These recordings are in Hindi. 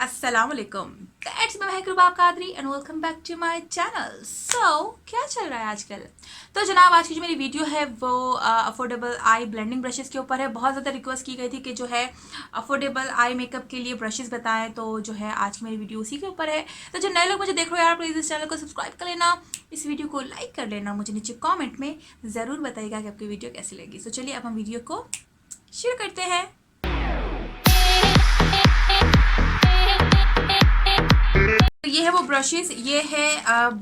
अस्सलामुअलैकुम, दैट्स मैं Mahkarooba Qadri and welcome back to my channel. क्या चल रहा है आजकल? तो जनाब, आज की जो मेरी वीडियो है वो अफोर्डेबल आई ब्लेंडिंग ब्रशेस के ऊपर है। बहुत ज़्यादा रिक्वेस्ट की गई थी कि जो है अफोर्डेबल आई मेकअप के लिए ब्रशेस बताएं, तो जो है आज की मेरी वीडियो उसी के ऊपर है। तो जो नए लोग मुझे देख रहे हो यार, प्लीज़ इस चैनल को सब्सक्राइब कर लेना, इस वीडियो को लाइक कर लेना, मुझे नीचे कॉमेंट में ज़रूर बताइएगा कि आपकी वीडियो कैसी लगी। तो चलिए अब हम वीडियो को शुरू करते हैं। तो ये है वो ब्रशेस, ये है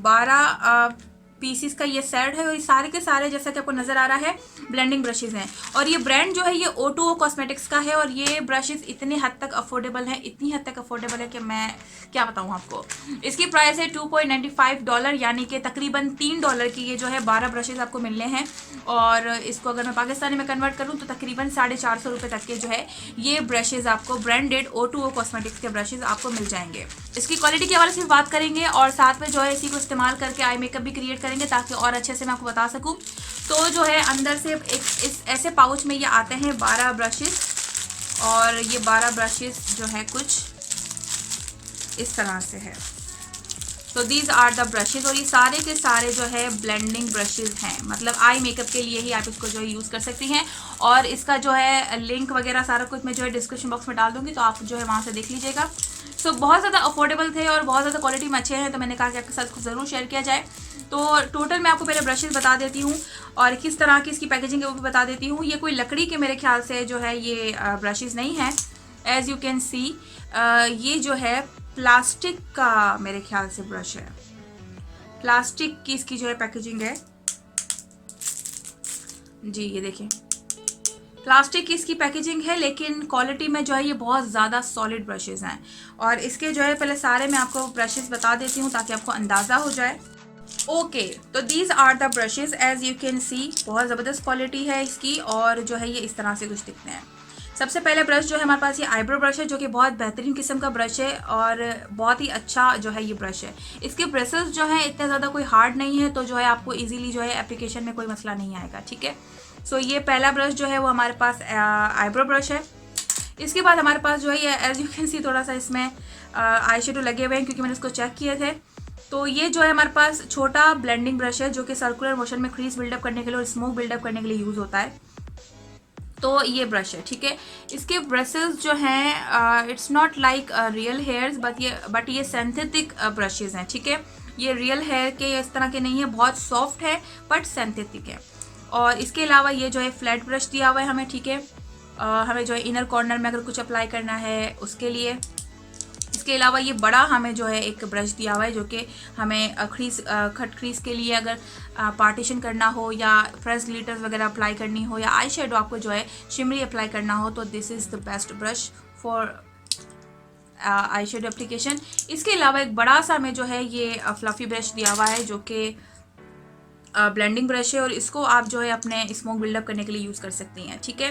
12 पीसीस का ये सेट है और ये सारे के सारे जैसा कि आपको नज़र आ रहा है ब्लेंडिंग ब्रशेस हैं। और ये ब्रांड जो है ये O2O कॉस्मेटिक्स का है और ये ब्रशेस इतनी हद तक अफोर्डेबल है, इतनी हद तक अफोर्डेबल है कि मैं क्या बताऊँ आपको। इसकी प्राइस है $2.95, यानी कि तकरीबन $3 की ये जो है 12 ब्रशेस आपको मिलने हैं। और इसको अगर मैं पाकिस्तानी में कन्वर्ट करूँ तो तकरीबन 450 रुपये तक के जो है ये ब्रशेज आपको ब्रांडेड O2O कॉस्मेटिक्स के ब्रशेज आपको मिल जाएंगे। इसकी क्वालिटी के हवाले से बात करेंगे और साथ में जो है इसी को इस्तेमाल करके आई मेकअप भी क्रिएट करेंगे ताकि और अच्छे से मैं आपको बता सकूं। तो जो है अंदर से एक इस ऐसे पाउच में ये आते हैं 12 ब्रशेस और ये 12 ब्रशेस जो है कुछ इस तरह से है। तो दीज आर द ब्रशेज और ये सारे के सारे जो है ब्लेंडिंग ब्रशेज हैं, मतलब आई मेकअप के लिए ही आप इसको जो है यूज़ कर सकती हैं। और इसका जो है लिंक वगैरह सारा कुछ मैं जो है डिस्क्रिप्शन बॉक्स में डाल दूँगी, तो आप जो है वहाँ से देख लीजिएगा। सो बहुत ज़्यादा अफोर्डेबल थे और बहुत ज़्यादा क्वालिटी में अच्छे हैं, तो मैंने कहा कि आपके साथ ज़रूर शेयर किया जाए। तो टोटल मैं आपको पहले ब्रशेज बता देती हूँ और किस तरह की इसकी पैकेजिंग है वो भी बता देती हूँ। ये कोई लकड़ी के मेरे ख्याल से जो है ये ब्रशेज नहीं है। एज़ यू कैन सी ये जो है प्लास्टिक का मेरे ख्याल से ब्रश है, प्लास्टिक की इसकी जो है पैकेजिंग है जी। ये देखिए प्लास्टिक की इसकी पैकेजिंग है, लेकिन क्वालिटी में जो है ये बहुत ज़्यादा सॉलिड ब्रशेज़ हैं। और इसके जो है पहले सारे मैं आपको ब्रशेज़ बता देती हूँ ताकि आपको अंदाज़ा हो जाए। ओके, तो these are the brushes as you can see, बहुत ज़बरदस्त क्वालिटी है इसकी और जो है ये इस तरह से कुछ दिखते हैं। सबसे पहले ब्रश जो है हमारे पास ये आईब्रो ब्रश है, जो कि बहुत बेहतरीन किस्म का ब्रश है और बहुत ही अच्छा जो है ये ब्रश है। इसके ब्रशेस जो हैं इतने ज़्यादा कोई हार्ड नहीं है, तो जो है आपको इजीली जो है एप्लीकेशन में कोई मसला नहीं आएगा, ठीक है। सो ये पहला ब्रश जो है वो हमारे पास आईब्रो ब्रश है। इसके बाद हमारे पास जो है ये एज यू कैन सी थोड़ा सा इसमें आई शेडो लगे हुए हैं क्योंकि मैंने इसको चेक किए थे। तो ये जो है हमारे पास छोटा ब्लेंडिंग ब्रश है जो कि सर्कुलर मोशन में क्रीज बिल्डअप करने के लिए और स्मोक बिल्डअप करने के लिए यूज़ होता है। तो ये ब्रश है, ठीक है। इसके ब्रशेस जो हैं it's not like real hairs but ये सिंथेटिक ब्रशेस हैं, ठीक है। ये रियल हेयर के इस तरह के नहीं है, बहुत सॉफ्ट है बट सिंथेटिक है। और इसके अलावा ये जो है फ्लैट ब्रश दिया हुआ है हमें, ठीक है। हमें जो है इनर कॉर्नर में अगर कुछ अप्लाई करना है उसके लिए। इसके अलावा ये बड़ा हमें जो है एक ब्रश दिया हुआ है जो कि हमें खट क्रीज के लिए अगर पार्टीशन करना हो या फ्रेश ग्लिटर्स वगैरह अप्लाई करनी हो या आई शेडो आपको जो है शिमरी अप्लाई करना हो, तो this is the best brush for eye shadow application. इसके अलावा एक बड़ा सा हमें जो है ये फ्लफ़ी ब्रश दिया हुआ है जो कि ब्लेंडिंग ब्रश है और इसको आप जो है अपने स्मोक बिल्डअप करने के लिए यूज़ कर सकती हैं, ठीक है।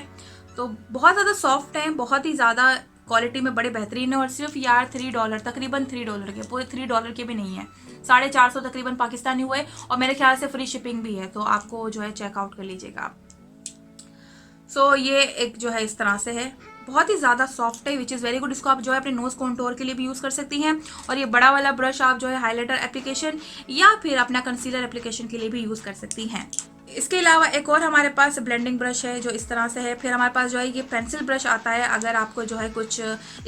तो बहुत ज़्यादा सॉफ्ट हैं, बहुत ही ज़्यादा क्वालिटी में बड़े बेहतरीन है और सिर्फ यार $3, तकरीबन $3 के, पूरे $3 के भी नहीं है, 450 तकरीबन पाकिस्तानी हुए और मेरे ख्याल से फ्री शिपिंग भी है, तो आपको जो है चेकआउट कर लीजिएगा आप। सो ये एक जो है इस तरह से है, बहुत ही ज़्यादा सॉफ्ट है विच इज़ वेरी गुड। इसको आप जो है अपने नोज़ कॉन्टोर के लिए भी यूज़ कर सकती हैं और ये बड़ा वाला ब्रश आप जो है हाइलाइटर एप्लीकेशन या फिर अपना कंसीलर एप्लीकेशन के लिए भी यूज़ कर सकती हैं। इसके अलावा एक और हमारे पास ब्लेंडिंग ब्रश है जो इस तरह से है। फिर हमारे पास जो है ये पेंसिल ब्रश आता है, अगर आपको जो है कुछ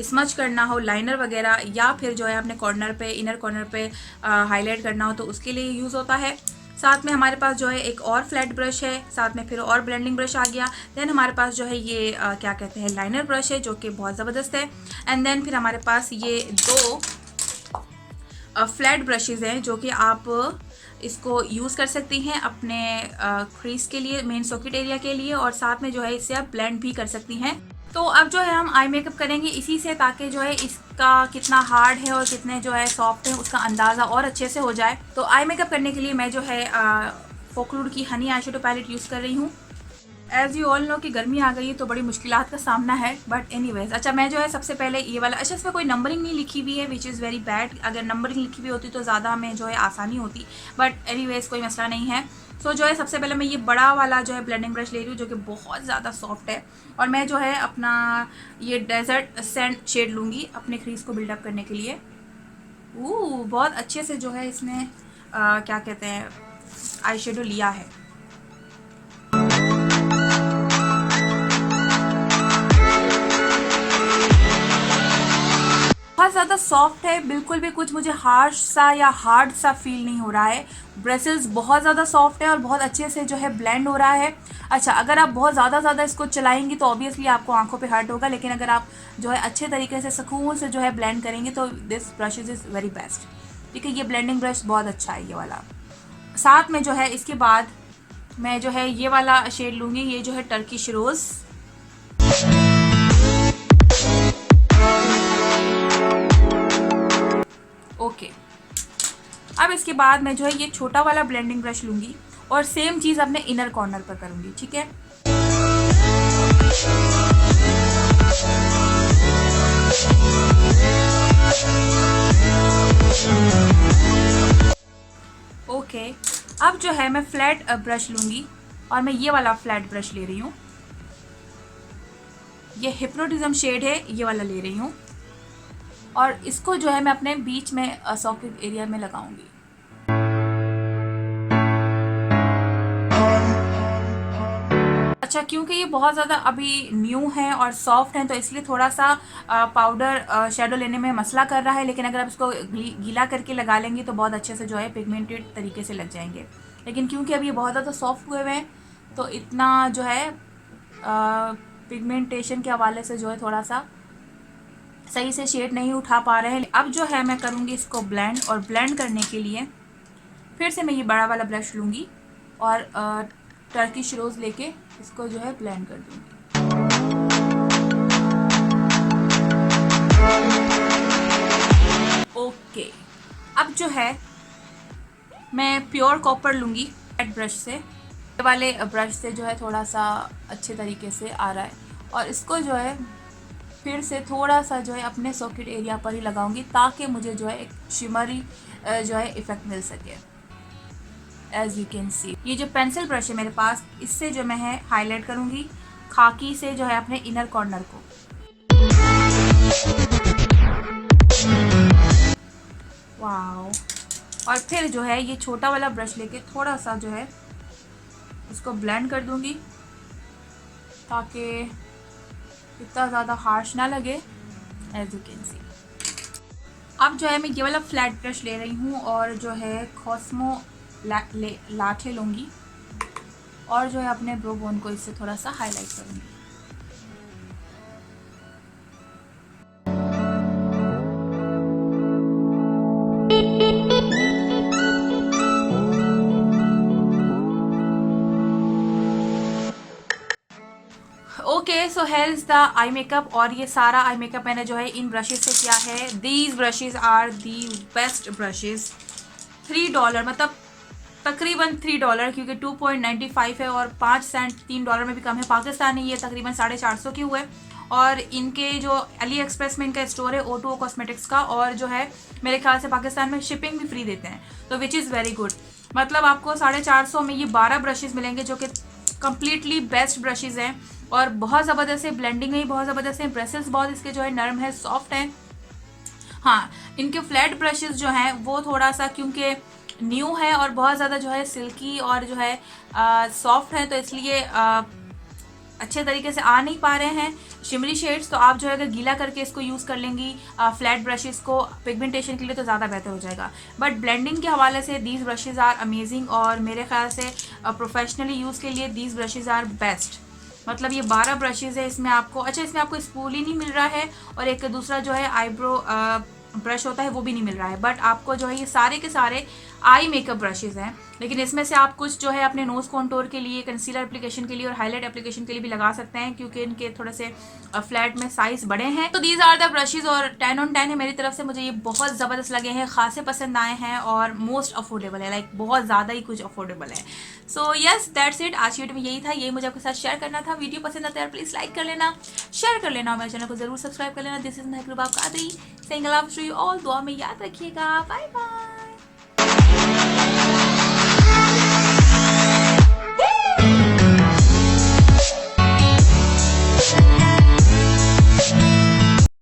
स्मच करना हो लाइनर वगैरह या फिर जो है अपने कॉर्नर पे इनर कॉर्नर पे हाईलाइट करना हो तो उसके लिए यूज़ होता है। साथ में हमारे पास जो है एक और फ्लैट ब्रश है, साथ में फिर और ब्लेंडिंग ब्रश आ गया। देन हमारे पास जो है ये क्या कहते हैं लाइनर ब्रश है जो कि बहुत ज़बरदस्त है। एंड देन फिर हमारे पास ये 2 फ्लैट ब्रशेज़ हैं जो कि आप इसको यूज़ कर सकती हैं अपने क्रीज के लिए, मेन सॉकेट एरिया के लिए, और साथ में जो है इससे आप ब्लेंड भी कर सकती हैं। तो अब जो है हम आई मेकअप करेंगे इसी से ताकि जो है इसका कितना हार्ड है और कितने जो है सॉफ्ट है उसका अंदाज़ा और अच्छे से हो जाए। तो आई मेकअप करने के लिए मैं जो है फोकलूड की honey eye shadow palette use कर रही हूँ। एज़ यू ऑल नो कि गर्मी आ गई है तो बड़ी मुश्किलात का सामना है, बट एनीवेज। अच्छा, मैं जो है सबसे पहले ये वाला, अच्छा इसमें कोई नंबरिंग नहीं लिखी हुई है विच इज़ वेरी बैड। अगर नंबरिंग लिखी हुई होती तो ज़्यादा हमें जो है आसानी होती, बट एनीवेज कोई मसला नहीं है। सो जो है सबसे पहले मैं ये बड़ा वाला जो है ब्लेंडिंग ब्रश ले रही हूँ जो कि बहुत ज़्यादा सॉफ्ट है, और मैं जो है अपना ये डेजर्ट सैंड शेड लूँगी अपने क्रीज को बिल्डअप करने के लिए। बहुत अच्छे से जो है इसने क्या कहते हैं आई शेडो लिया है। बहुत ज़्यादा सॉफ्ट है, बिल्कुल भी कुछ मुझे हार्श सा या हार्ड सा फील नहीं हो रहा है। ब्रसेस बहुत ज़्यादा सॉफ्ट है और बहुत अच्छे से जो है ब्लेंड हो रहा है। अच्छा, अगर आप बहुत ज़्यादा इसको चलाएंगी तो ऑब्वियसली आपको आंखों पे हर्ट होगा, लेकिन अगर आप जो है अच्छे तरीके से सुकून से जो है ब्लेंड करेंगे तो this brush is very best. ठीक है, ये ब्लेंडिंग ब्रश बहुत अच्छा है ये वाला। साथ में जो है इसके बाद मैं जो है ये वाला शेड लूँगी, ये जो है टर्किश रोज़। ओके, अब इसके बाद मैं जो है ये छोटा वाला ब्लेंडिंग ब्रश लूँगी और सेम चीज़ अपने इनर कॉर्नर पर करूँगी। ठीक है, ओके। अब जो है मैं फ्लैट ब्रश लूँगी और मैं ये वाला फ्लैट ब्रश ले रही हूँ, ये हिप्नोटिज्म शेड है, ये वाला ले रही हूँ, और इसको जो है मैं अपने बीच में सॉकेट एरिया में लगाऊंगी। अच्छा, क्योंकि ये बहुत ज़्यादा अभी न्यू है और सॉफ्ट है तो इसलिए थोड़ा सा पाउडर शेडो लेने में मसला कर रहा है, लेकिन अगर आप इसको गीला करके लगा लेंगी तो बहुत अच्छे से जो है पिगमेंटेड तरीके से लग जाएंगे। लेकिन क्योंकि अभी ये बहुत ज़्यादा सॉफ्ट हुए हुए हैं तो इतना जो है पिगमेंटेशन के हवाले से जो है थोड़ा सा सही से शेड नहीं उठा पा रहे हैं। अब जो है मैं करूँगी इसको ब्लेंड, और ब्लेंड करने के लिए फिर से मैं ये बड़ा वाला ब्रश लूँगी और टर्किश रोज़ लेके इसको जो है ब्लेंड कर दूँगी। ओके, अब जो है मैं प्योर कॉपर लूँगी एट ब्रश से, ये वाले ब्रश से जो है थोड़ा सा अच्छे तरीके से आ रहा है, और इसको जो है फिर से थोड़ा सा जो है अपने सॉकेट एरिया पर ही लगाऊंगी ताकि मुझे जो है एक शिमरी जो है इफ़ेक्ट मिल सके। एज यू कैन सी, ये जो पेंसिल ब्रश है मेरे पास, इससे जो मैं है हाईलाइट करूंगी खाकी से जो है अपने इनर कॉर्नर को। वाओ, और फिर जो है ये छोटा वाला ब्रश लेके थोड़ा सा जो है इसको ब्लेंड कर दूंगी ताकि इतना ज़्यादा हार्श ना लगे। एज यू कैन सी, अब जो है मैं ये वाला फ्लैट ब्रश ले रही हूँ और जो है कॉस्मो लाठे लूँगी और जो है अपने ब्रो बोन को इससे थोड़ा सा हाईलाइट करूँगी। Okay, so here is the eye makeup, और ये सारा आई मेकअप मैंने जो है इन ब्रशेस से किया है। These brushes are the best brushes. $3, मतलब तकरीबन $3, क्योंकि 2.95 है और 5 सेंट $3 में भी कम है। पाकिस्तानी ये तकरीबन 450 के हुए, और इनके जो अली एक्सप्रेस में इनका स्टोर है O2O कॉस्मेटिक्स का, और जो है मेरे ख्याल से पाकिस्तान में शिपिंग भी फ्री देते हैं, तो विच इज़ वेरी गुड। मतलब आपको 450 में ये 12 ब्रशेज़ मिलेंगे जो कि कम्प्लीटली बेस्ट ब्रशेज़ हैं, और बहुत ज़बरदस्त है, ब्लेंडिंग में बहुत ज़बरदस्त है, ब्रशेस बहुत इसके जो है नरम है, सॉफ्ट है। हाँ, इनके फ्लैट ब्रशेस जो हैं वो थोड़ा सा क्योंकि न्यू है और बहुत ज़्यादा जो है सिल्की और जो है सॉफ्ट है, तो इसलिए अच्छे तरीके से आ नहीं पा रहे हैं शिमरी शेड्स। तो आप जो है अगर गीला करके इसको यूज़ कर लेंगी फ्लैट ब्रशेस को पिगमेंटेशन के लिए तो ज़्यादा बेहतर हो जाएगा। बट ब्लेंडिंग के हवाले से दीज ब्रशेज़ आर अमेजिंग, और मेरे ख्याल से प्रोफेशनली यूज़ के लिए दीज ब्रशेज़ आर बेस्ट। मतलब ये 12 ब्रशेज़ है, इसमें आपको इसमें आपको स्पूल ही नहीं मिल रहा है, और एक दूसरा जो है आईब्रो ब्रश होता है वो भी नहीं मिल रहा है, बट आपको जो है ये सारे के सारे आई मेकअप ब्रशेज़ हैं। लेकिन इसमें से आप कुछ जो है अपने नोज कॉन्टोर के लिए, कंसीलर एप्लीकेशन के लिए और हाईलाइट एप्लीकेशन के लिए भी लगा सकते हैं, क्योंकि इनके थोड़े से फ्लैट में साइज बड़े हैं। तो दीज आर द ब्रशेज और 10 on 10 है मेरी तरफ से। मुझे ये बहुत ज़बरदस्त लगे हैं, खासे पसंद आए हैं और मोस्ट अफोर्डेबल है, लाइक बहुत ज़्यादा ही कुछ अफोर्डेबल है। सो यस दैट्स इट, आज की वीडियो में यही था, यही मुझे आपके साथ शेयर करना था। वीडियो पसंद आता है प्लीज़ लाइक कर लेना, शेयर कर लेना और मेरे चैनल को जरूर सब्सक्राइब कर लेना। This is Mehbooba Qadri saying I love you all. दुआ में याद रखिएगा। Bye bye.